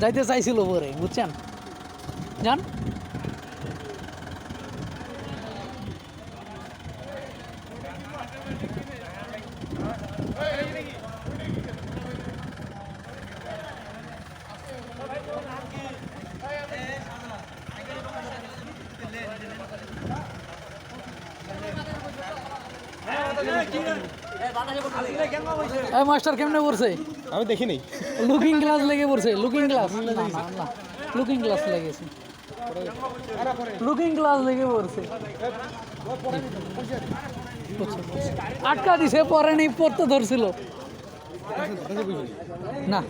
যাইতে চাইছিল পরে, বুঝছেন? যান। এই মাস্টার কেমনে পড়ছে? আমি দেখিনি। লুকিং গ্লাস লেগে পড়ছে, লুকিং গ্লাস না না না, লুকিং গ্লাস লেগেছে, লুকিং গ্লাস লেগে পড়ছে। আটকা দিছে, পরে নেই, পড়তে ধরছিল না।